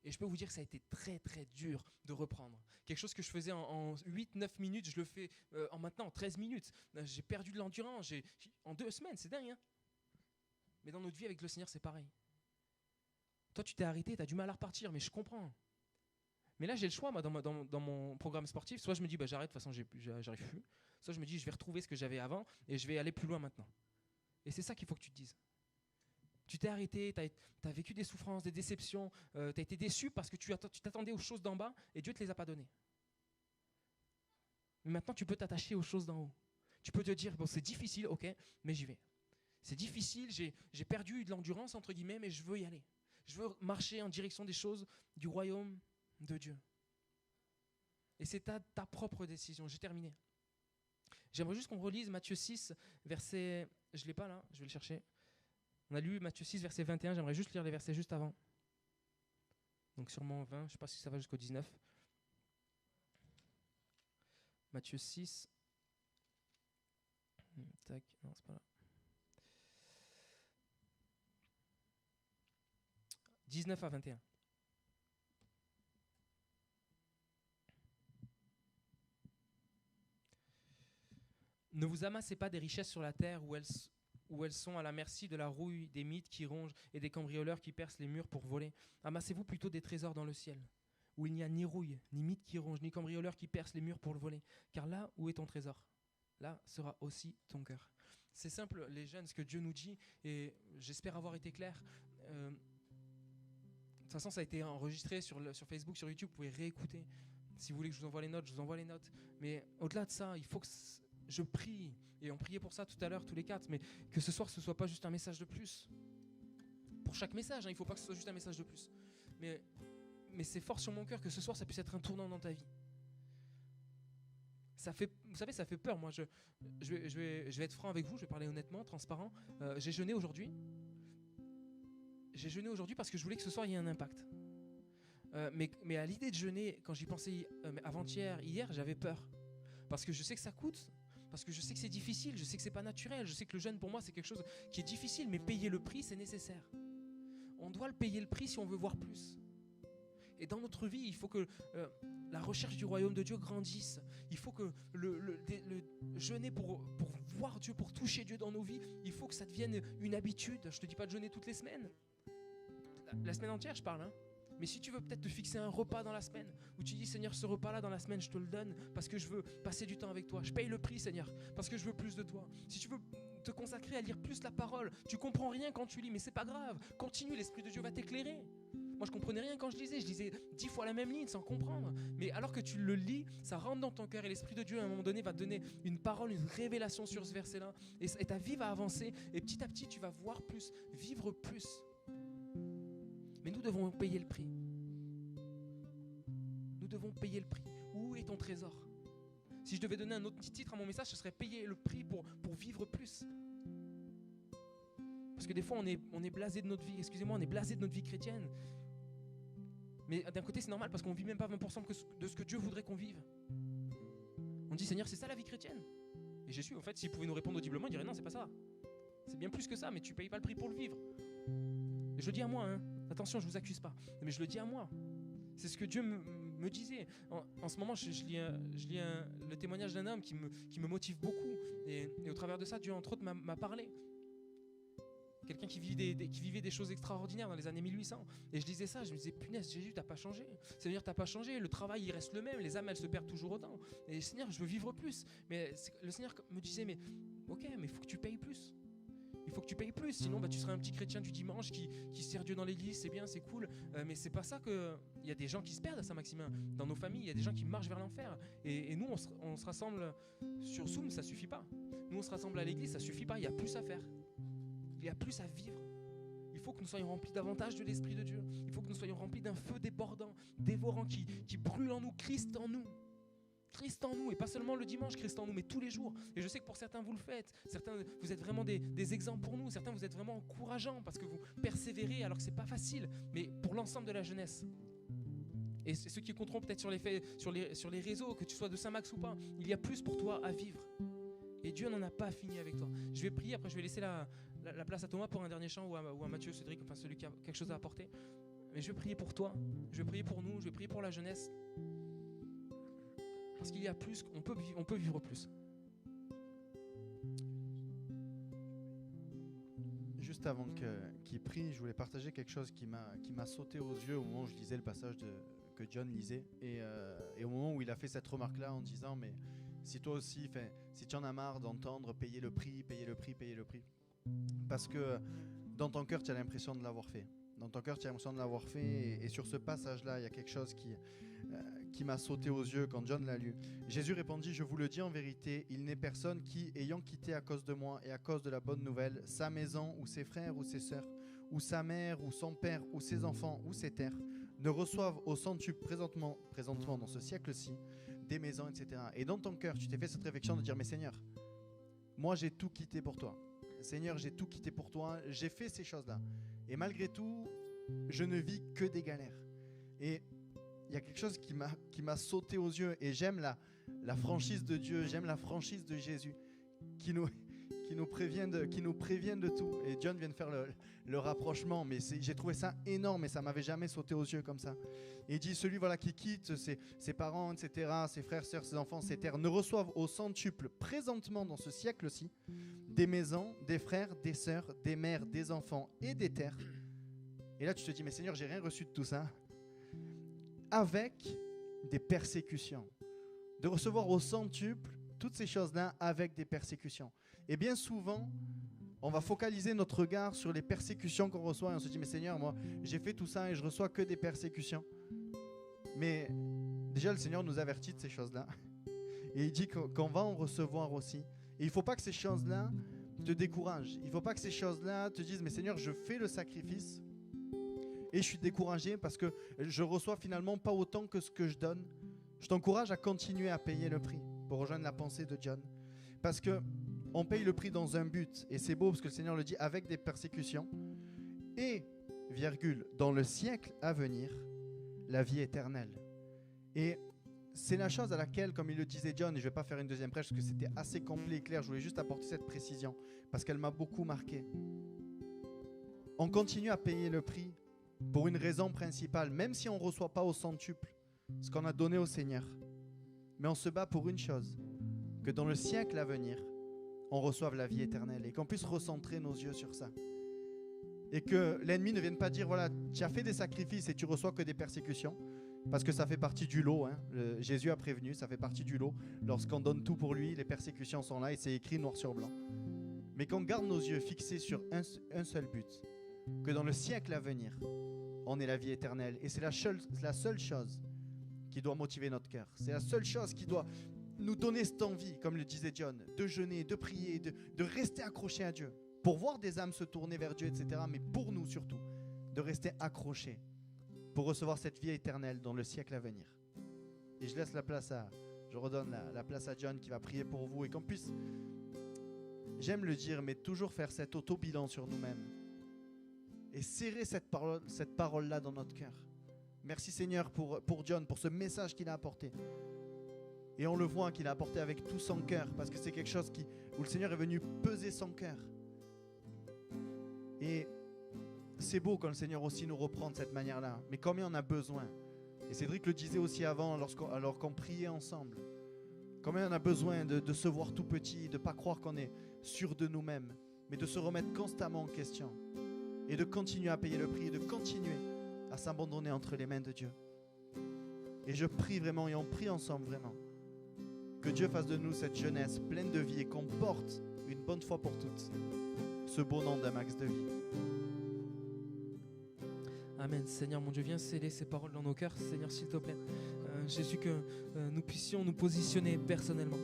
Et je peux vous dire que ça a été très très dur de reprendre. Quelque chose que je faisais en 8-9 minutes, je le fais maintenant en 13 minutes. J'ai perdu de l'endurance en 2 semaines, c'est dingue. Hein ? Mais dans notre vie avec le Seigneur, c'est pareil. Toi, tu t'es arrêté, tu as du mal à repartir, mais je comprends. Mais là, j'ai le choix, moi, dans mon programme sportif. Soit je me dis, j'arrête, de toute façon, j'arrive plus. Soit je me dis, je vais retrouver ce que j'avais avant et je vais aller plus loin maintenant. Et c'est ça qu'il faut que tu te dises. Tu t'es arrêté, tu as vécu des souffrances, des déceptions, tu as été déçu parce que tu t'attendais aux choses d'en bas et Dieu ne te les a pas données. Mais maintenant, tu peux t'attacher aux choses d'en haut. Tu peux te dire, bon, c'est difficile, ok, mais j'y vais. C'est difficile, j'ai perdu de l'endurance, entre guillemets, mais je veux y aller. Je veux marcher en direction des choses du royaume de Dieu. Et c'est ta propre décision. J'ai terminé. J'aimerais juste qu'on relise Matthieu 6, verset... Je ne l'ai pas là, je vais le chercher. On a lu Matthieu 6, verset 21. J'aimerais juste lire les versets juste avant. Donc sûrement 20, je ne sais pas si ça va jusqu'au 19. Matthieu 6. Tac, non, c'est pas là. 19 à 21. Ne vous amassez pas des richesses sur la terre où elles sont à la merci de la rouille, des mythes qui rongent et des cambrioleurs qui percent les murs pour voler. Amassez-vous plutôt des trésors dans le ciel, où il n'y a ni rouille, ni mythes qui rongent, ni cambrioleurs qui percent les murs pour le voler. Car là où est ton trésor, là sera aussi ton cœur. C'est simple, les jeunes, ce que Dieu nous dit, et j'espère avoir été clair. De toute façon, ça a été enregistré sur Facebook, sur YouTube, vous pouvez réécouter. Si vous voulez que je vous envoie les notes, je vous envoie les notes. Mais au-delà de ça, il faut que je prie, et on priait pour ça tout à l'heure, tous les 4, mais que ce soir, ce ne soit pas juste un message de plus. Pour chaque message, il ne faut pas que ce soit juste un message de plus. Mais c'est fort sur mon cœur que ce soir, ça puisse être un tournant dans ta vie. Vous savez, ça fait peur. Moi, je vais être franc avec vous, je vais parler honnêtement, transparent. J'ai jeûné aujourd'hui. J'ai jeûné aujourd'hui parce que je voulais que ce soir, il y ait un impact. Mais à l'idée de jeûner, quand j'y pensais avant-hier, hier, j'avais peur. Parce que je sais que ça coûte, parce que je sais que c'est difficile, je sais que c'est pas naturel, je sais que le jeûne pour moi c'est quelque chose qui est difficile, mais payer le prix c'est nécessaire. On doit le payer le prix si on veut voir plus. Et dans notre vie, il faut que la recherche du royaume de Dieu grandisse. Il faut que le jeûner pour voir Dieu, pour toucher Dieu dans nos vies, il faut que ça devienne une habitude. Je te dis pas de jeûner toutes les semaines. La semaine entière, je parle, hein. Mais si tu veux peut-être te fixer un repas dans la semaine, où tu dis Seigneur, ce repas-là dans la semaine, je te le donne parce que je veux passer du temps avec toi. Je paye le prix, Seigneur, parce que je veux plus de toi. Si tu veux te consacrer à lire plus la parole, tu comprends rien quand tu lis, mais c'est pas grave. Continue, l'Esprit de Dieu va t'éclairer. Moi, je comprenais rien quand je lisais 10 fois la même ligne sans comprendre. Mais alors que tu le lis, ça rentre dans ton cœur et l'Esprit de Dieu, à un moment donné, va te donner une parole, une révélation sur ce verset-là. Et ta vie va avancer et petit à petit, tu vas voir plus, vivre plus. Mais nous devons payer le prix. Nous devons payer le prix. Où est ton trésor ? Si je devais donner un autre titre à mon message, ce serait payer le prix pour vivre plus. Parce que des fois, on est blasé de notre vie. Excusez-moi, on est blasé de notre vie chrétienne. Mais d'un côté, c'est normal parce qu'on ne vit même pas 20% de ce que Dieu voudrait qu'on vive. On dit, Seigneur, c'est ça la vie chrétienne ? Et Jésus, en fait, s'il pouvait nous répondre audiblement, il dirait, non, c'est pas ça. C'est bien plus que ça, mais tu ne payes pas le prix pour le vivre. Et je le dis à moi, hein. Attention, je ne vous accuse pas, mais je le dis à moi. C'est ce que Dieu me disait. En ce moment, je lis le témoignage d'un homme qui me motive beaucoup. Et au travers de ça, Dieu, entre autres, m'a parlé. Quelqu'un qui vivait des choses extraordinaires dans les années 1800. Et je lisais ça, je me disais, punaise, Jésus, t'as pas changé. C'est-à-dire, t'as pas changé, le travail, il reste le même, les âmes, elles se perdent toujours autant. Et Seigneur, je veux vivre plus. Mais le Seigneur me disait, mais ok, mais il faut que tu payes plus. Il faut que tu payes plus, sinon tu seras un petit chrétien du dimanche qui sert Dieu dans l'église, c'est bien, c'est cool. Mais c'est pas ça que... Il y a des gens qui se perdent à Saint-Maximin. Dans nos familles, il y a des gens qui marchent vers l'enfer. Et nous, on se rassemble sur Zoom, ça suffit pas. Nous, on se rassemble à l'église, ça suffit pas. Il y a plus à faire. Il y a plus à vivre. Il faut que nous soyons remplis davantage de l'Esprit de Dieu. Il faut que nous soyons remplis d'un feu débordant, dévorant, qui brûle en nous, Christ en nous. Christ en nous, et pas seulement le dimanche, Christ en nous, mais tous les jours. Et je sais que pour certains, vous le faites. Certains, vous êtes vraiment des exemples pour nous. Certains, vous êtes vraiment encourageants parce que vous persévérez alors que c'est pas facile. Mais pour l'ensemble de la jeunesse, et ceux qui compteront peut-être sur les réseaux, que tu sois de Saint-Max ou pas, il y a plus pour toi à vivre. Et Dieu n'en a pas fini avec toi. Je vais prier, après je vais laisser la place à Thomas pour un dernier chant, ou à Mathieu, Cédric, enfin celui qui a quelque chose à apporter. Mais je vais prier pour toi, je vais prier pour nous, je vais prier pour la jeunesse. Parce qu'il y a plus, on peut vivre plus. Juste avant qu'il prie, je voulais partager quelque chose qui m'a sauté aux yeux au moment où je lisais le passage que John lisait. Et au moment où il a fait cette remarque-là en disant, mais si toi aussi, si tu en as marre d'entendre payer le prix. Parce que dans ton cœur, tu as l'impression de l'avoir fait. Dans ton cœur, tu as l'impression de l'avoir fait. Et sur ce passage-là, il y a quelque chose qui m'a sauté aux yeux quand John l'a lu. Jésus répondit, je vous le dis en vérité, il n'est personne qui, ayant quitté à cause de moi et à cause de la bonne nouvelle, sa maison ou ses frères ou ses sœurs, ou sa mère ou son père ou ses enfants ou ses terres, ne reçoivent au centuple présentement dans ce siècle-ci, des maisons, etc. Et dans ton cœur, tu t'es fait cette réflexion de dire, mais Seigneur, moi j'ai tout quitté pour toi. Seigneur, j'ai tout quitté pour toi, j'ai fait ces choses-là. Et malgré tout, je ne vis que des galères. Et il y a quelque chose qui m'a sauté aux yeux. Et j'aime la franchise de Dieu, j'aime la franchise de Jésus qui nous prévient de tout. Et John vient de faire le rapprochement, mais j'ai trouvé ça énorme et ça m'avait jamais sauté aux yeux comme ça. Et il dit, celui qui quitte ses parents, etc., ses frères, sœurs, ses enfants, ses terres, ne reçoivent au centuple présentement dans ce siècle-ci des maisons, des frères, des sœurs, des mères, des enfants et des terres. Et là tu te dis, mais Seigneur, j'ai rien reçu de tout ça. Avec des persécutions. De recevoir au centuple toutes ces choses-là avec des persécutions. Et bien souvent, on va focaliser notre regard sur les persécutions qu'on reçoit et on se dit, mais Seigneur, moi, j'ai fait tout ça et je reçois que des persécutions. Mais déjà, le Seigneur nous avertit de ces choses-là. Et il dit qu'on va en recevoir aussi. Et il ne faut pas que ces choses-là te découragent. Il ne faut pas que ces choses-là te disent, mais Seigneur, je fais le sacrifice et je suis découragé parce que je reçois finalement pas autant que ce que je donne. Je t'encourage à continuer à payer le prix pour rejoindre la pensée de John. Parce qu'on paye le prix dans un but. Et c'est beau parce que le Seigneur le dit, avec des persécutions. Et, dans le siècle à venir, la vie éternelle. Et c'est la chose à laquelle, comme il le disait John, et je ne vais pas faire une deuxième prêche parce que c'était assez complet et clair, je voulais juste apporter cette précision parce qu'elle m'a beaucoup marqué. On continue à payer le prix pour une raison principale, même si on ne reçoit pas au centuple ce qu'on a donné au Seigneur. Mais on se bat pour une chose, que dans le siècle à venir, on reçoive la vie éternelle et qu'on puisse recentrer nos yeux sur ça. Et que l'ennemi ne vienne pas dire, voilà, tu as fait des sacrifices et tu reçois que des persécutions, parce que ça fait partie du lot. Jésus a prévenu, ça fait partie du lot. Lorsqu'on donne tout pour lui, les persécutions sont là et c'est écrit noir sur blanc. Mais qu'on garde nos yeux fixés sur un seul but, que dans le siècle à venir, on ait la vie éternelle. Et c'est la seule chose qui doit motiver notre cœur. C'est la seule chose qui doit nous donner cette envie, comme le disait John, de jeûner, de prier, de rester accroché à Dieu, pour voir des âmes se tourner vers Dieu, etc. Mais pour nous surtout, de rester accrochés pour recevoir cette vie éternelle dans le siècle à venir. Et je laisse je redonne la place à John qui va prier pour vous et qu'on puisse, j'aime le dire, mais toujours faire cet auto-bilan sur nous-mêmes et serrer cette parole-là dans notre cœur. Merci Seigneur pour John, pour ce message qu'il a apporté. Et on le voit qu'il a apporté avec tout son cœur, parce que c'est quelque chose où le Seigneur est venu peser son cœur. Et c'est beau quand le Seigneur aussi nous reprend de cette manière-là. Mais combien on a besoin. Et Cédric le disait aussi avant, alors qu'on priait ensemble. Combien on a besoin de se voir tout petit, de ne pas croire qu'on est sûr de nous-mêmes, mais de se remettre constamment en question. Et de continuer à payer le prix, de continuer à s'abandonner entre les mains de Dieu. Et je prie vraiment, et on prie ensemble vraiment, que Dieu fasse de nous cette jeunesse pleine de vie et qu'on porte une bonne fois pour toutes ce beau nom d'un max de vie. Amen. Seigneur mon Dieu, viens sceller ces paroles dans nos cœurs. Seigneur, s'il te plaît. Jésus, que nous puissions nous positionner personnellement.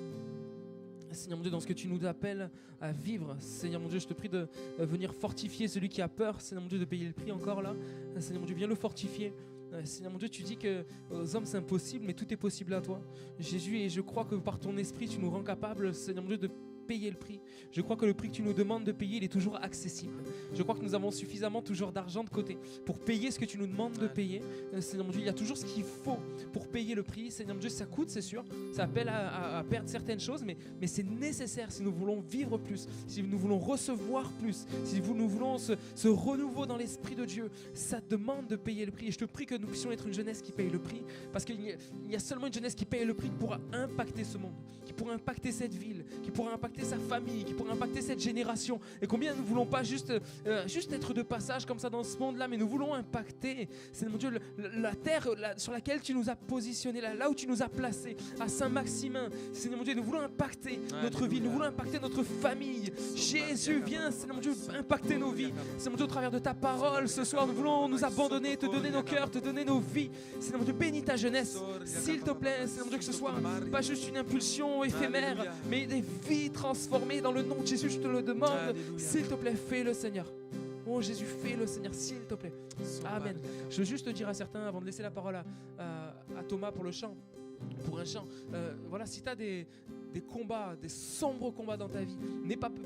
Seigneur mon Dieu, dans ce que tu nous appelles à vivre. Seigneur mon Dieu, je te prie de venir fortifier celui qui a peur. Seigneur mon Dieu, de payer le prix encore là. Seigneur mon Dieu, viens le fortifier. Seigneur mon Dieu, tu dis que aux hommes c'est impossible, mais tout est possible à toi. Jésus, et je crois que par ton esprit, tu nous rends capables, Seigneur mon Dieu, de payer le prix. Je crois que le prix que tu nous demandes de payer, il est toujours accessible. Je crois que nous avons suffisamment toujours d'argent de côté pour payer ce que tu nous demandes de payer. Seigneur mon Dieu, il y a toujours ce qu'il faut pour payer le prix. Seigneur mon Dieu, ça coûte, c'est sûr. Ça appelle à perdre certaines choses, mais c'est nécessaire si nous voulons vivre plus, si nous voulons recevoir plus, si nous voulons ce renouveau dans l'Esprit de Dieu. Ça demande de payer le prix. Et je te prie que nous puissions être une jeunesse qui paye le prix, parce qu'il y a seulement une jeunesse qui paye le prix qui pourra impacter ce monde, qui pourra impacter cette ville, qui pourra impacter sa famille, qui pourra impacter cette génération. Et combien nous ne voulons pas juste être de passage comme ça dans ce monde-là, mais nous voulons impacter, c'est mon Dieu, la terre sur laquelle tu nous as positionnés, là où tu nous as placés, à Saint-Maximin. Seigneur mon Dieu, nous voulons impacter notre vie, nous voulons impacter notre famille. Jésus, viens, Seigneur mon Dieu, impacter nos vies. Seigneur mon Dieu, au travers de ta parole, ce soir, nous voulons nous abandonner, te donner nos cœurs, te donner nos vies. Seigneur mon Dieu, bénis ta jeunesse, s'il te plaît, Seigneur mon Dieu, que ce soit pas juste une impulsion éphémère, mais des vies transformées dans le nom de Jésus, je te le demande. S'il te plaît, fais-le, Seigneur. Oh Jésus, fais-le, Seigneur, s'il te plaît. Amen. Je veux juste te dire à certains, avant de laisser la parole à Thomas pour le chant, pour un chant, voilà, si tu as des combats, des sombres combats dans ta vie,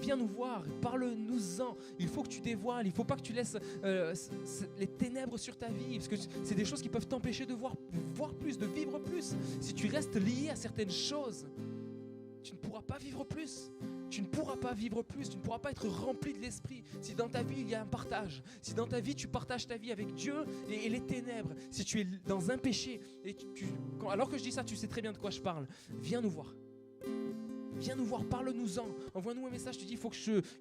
viens nous voir, parle-nous-en. Il faut que tu dévoiles, il ne faut pas que tu laisses les ténèbres sur ta vie, parce que c'est des choses qui peuvent t'empêcher de voir plus, de vivre plus. Si tu restes lié à certaines choses, tu ne pourras pas vivre plus. Tu ne pourras pas vivre plus, tu ne pourras pas être rempli de l'esprit si dans ta vie il y a un partage, si dans ta vie tu partages ta vie avec Dieu et les ténèbres, si tu es dans un péché et alors que je dis ça, tu sais très bien de quoi je parle. Viens nous voir. Viens nous voir, parle-nous-en. Envoie-nous un message, tu dis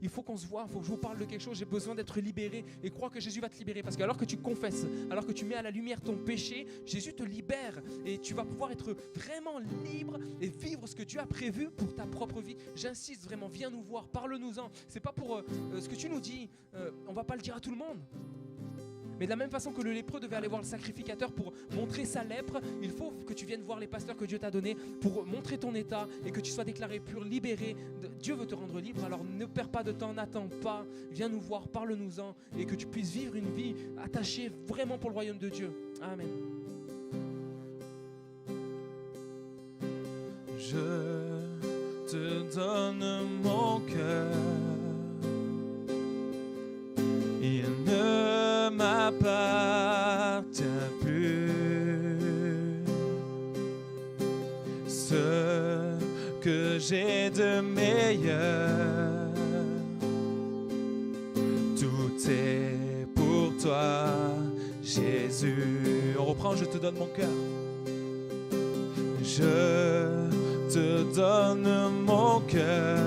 il faut qu'on se voit, il faut que je vous parle de quelque chose, j'ai besoin d'être libéré, et crois que Jésus va te libérer, parce que alors que tu confesses, alors que tu mets à la lumière ton péché, Jésus te libère et tu vas pouvoir être vraiment libre et vivre ce que Dieu a prévu pour ta propre vie. J'insiste vraiment, viens nous voir, parle-nous-en. C'est pas pour ce que tu nous dis, on va pas le dire à tout le monde. Mais de la même façon que le lépreux devait aller voir le sacrificateur pour montrer sa lèpre, il faut que tu viennes voir les pasteurs que Dieu t'a donnés pour montrer ton état et que tu sois déclaré pur, libéré. Dieu veut te rendre libre, alors ne perds pas de temps, n'attends pas. Viens nous voir, parle-nous-en et que tu puisses vivre une vie attachée vraiment pour le royaume de Dieu. Amen. Je te donne mon cœur. Il ne m'appartient plus. Ce que j'ai de meilleur, tout est pour toi, Jésus. On reprend, je te donne mon cœur. Je te donne mon cœur.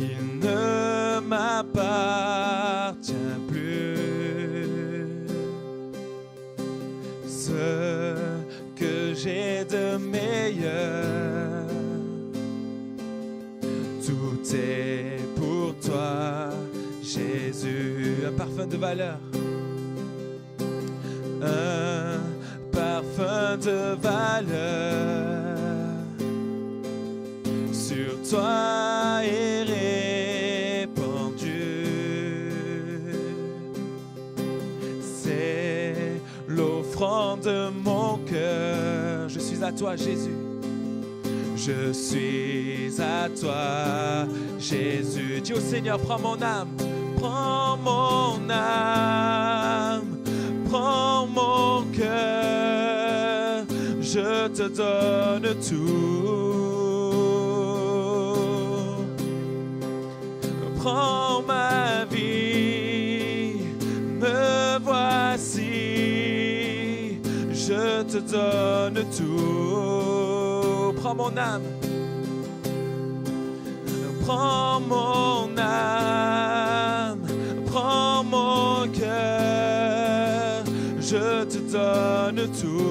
Il ne m'appartient plus. Ce que j'ai de meilleur, tout est pour toi, Jésus. Un parfum de valeur, un parfum de valeur sur toi est répandu. C'est l'offrande de mon cœur. Je suis à toi, Jésus. Je suis à toi, Jésus. Dis au Seigneur, prends mon âme, prends mon âme, prends mon cœur. Je te donne tout. Prends ma vie, me voici, je te donne tout. Prends mon âme, prends mon âme, prends mon cœur, je te donne tout.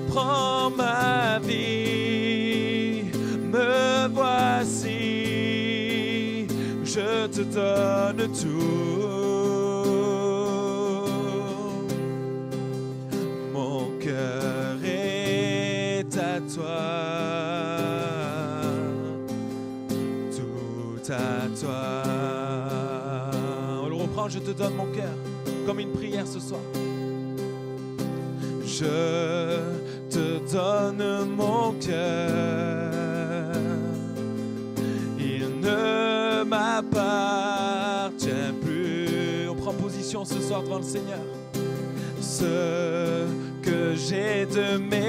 Prends ma vie, me voici, je te donne tout. Mon cœur est à toi, tout à toi. On le reprend, je te donne mon cœur, comme une prière ce soir. Je te donne mon cœur, il ne m'appartient plus. On prend position ce soir devant le Seigneur. Ce que j'ai de mes